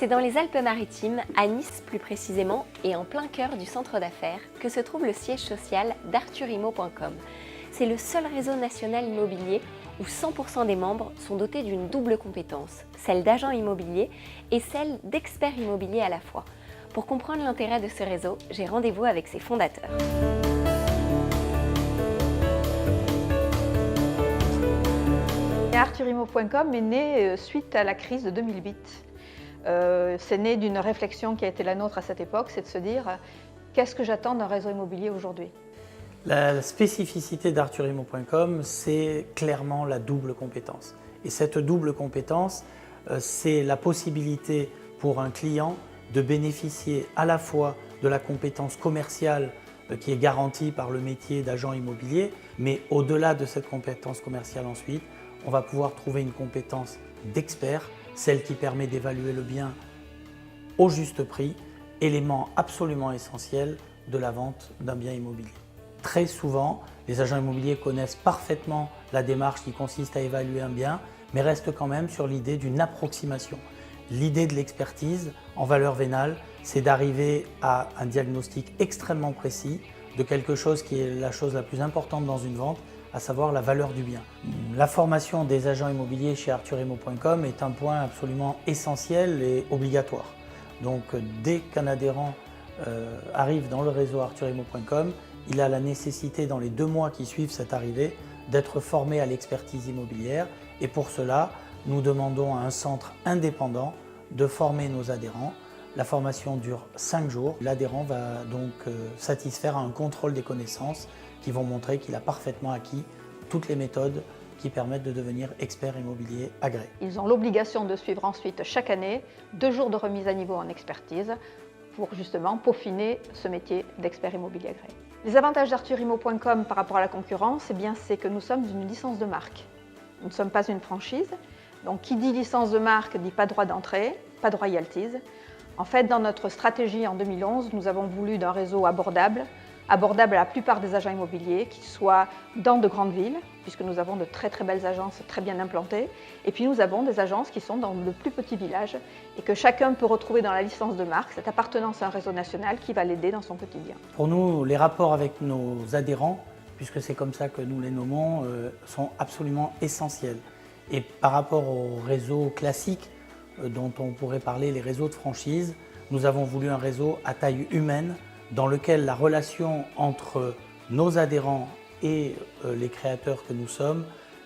C'est dans les Alpes-Maritimes, à Nice plus précisément, et en plein cœur du centre d'affaires, que se trouve le siège social d'arthurimo.com. C'est le seul réseau national immobilier où 100% des membres sont dotés d'une double compétence, celle d'agent immobilier et celle d'expert immobilier à la fois. Pour comprendre l'intérêt de ce réseau, j'ai rendez-vous avec ses fondateurs. Arthurimo.com est né suite à la crise de 2008. C'est né d'une réflexion qui a été la nôtre à cette époque, c'est de se dire qu'est-ce que j'attends d'un réseau immobilier aujourd'hui? La spécificité d'Arthurimo.com, c'est clairement la double compétence. Et cette double compétence, c'est la possibilité pour un client de bénéficier à la fois de la compétence commerciale qui est garantie par le métier d'agent immobilier, mais au-delà de cette compétence commerciale ensuite, on va pouvoir trouver une compétence d'expert, celle qui permet d'évaluer le bien au juste prix, élément absolument essentiel de la vente d'un bien immobilier. Très souvent, les agents immobiliers connaissent parfaitement la démarche qui consiste à évaluer un bien, mais restent quand même sur l'idée d'une approximation. L'idée de l'expertise en valeur vénale, c'est d'arriver à un diagnostic extrêmement précis de quelque chose qui est la chose la plus importante dans une vente, à savoir la valeur du bien. La formation des agents immobiliers chez Arthurimo.com est un point absolument essentiel et obligatoire. Donc dès qu'un adhérent arrive dans le réseau Arthurimo.com, il a la nécessité dans les 2 mois qui suivent cette arrivée d'être formé à l'expertise immobilière et pour cela, nous demandons à un centre indépendant de former nos adhérents. La formation dure 5 jours. L'adhérent va donc satisfaire à un contrôle des connaissances qui vont montrer qu'il a parfaitement acquis toutes les méthodes qui permettent de devenir expert immobilier agréé. Ils ont l'obligation de suivre ensuite chaque année 2 jours de remise à niveau en expertise pour justement peaufiner ce métier d'expert immobilier agréé. Les avantages d'Arthurimo.com par rapport à la concurrence, c'est que nous sommes une licence de marque. Nous ne sommes pas une franchise. Donc qui dit licence de marque dit pas droit d'entrée, pas de royalties. En fait, dans notre stratégie en 2011, nous avons voulu d'un réseau abordable à la plupart des agents immobiliers, qui soient dans de grandes villes, puisque nous avons de très belles agences très bien implantées. Et puis nous avons des agences qui sont dans le plus petit village et que chacun peut retrouver dans la licence de marque cette appartenance à un réseau national qui va l'aider dans son quotidien. Pour nous, les rapports avec nos adhérents, puisque c'est comme ça que nous les nommons, sont absolument essentiels. Et par rapport aux réseaux classiques dont on pourrait parler, les réseaux de franchise, nous avons voulu un réseau à taille humaine dans lequel la relation entre nos adhérents et les créateurs que nous sommes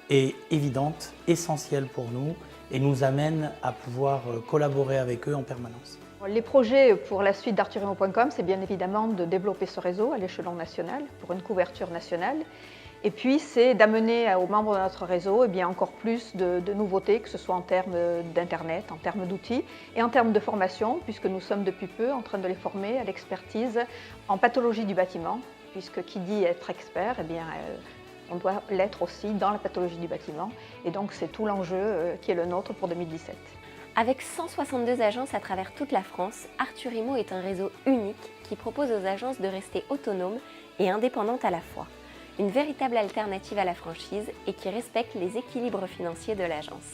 est évidente, essentielle pour nous et nous amène à pouvoir collaborer avec eux en permanence. Les projets pour la suite d'Arthurimo.com, c'est bien évidemment de développer ce réseau à l'échelon national pour une couverture nationale. Et puis, c'est d'amener aux membres de notre réseau encore plus de nouveautés, que ce soit en termes d'Internet, en termes d'outils et en termes de formation, puisque nous sommes depuis peu en train de les former à l'expertise en pathologie du bâtiment, puisque qui dit être expert, on doit l'être aussi dans la pathologie du bâtiment. Et donc, c'est tout l'enjeu qui est le nôtre pour 2017. Avec 162 agences à travers toute la France, Arthurimo est un réseau unique qui propose aux agences de rester autonomes et indépendantes à la fois. Une véritable alternative à la franchise et qui respecte les équilibres financiers de l'agence.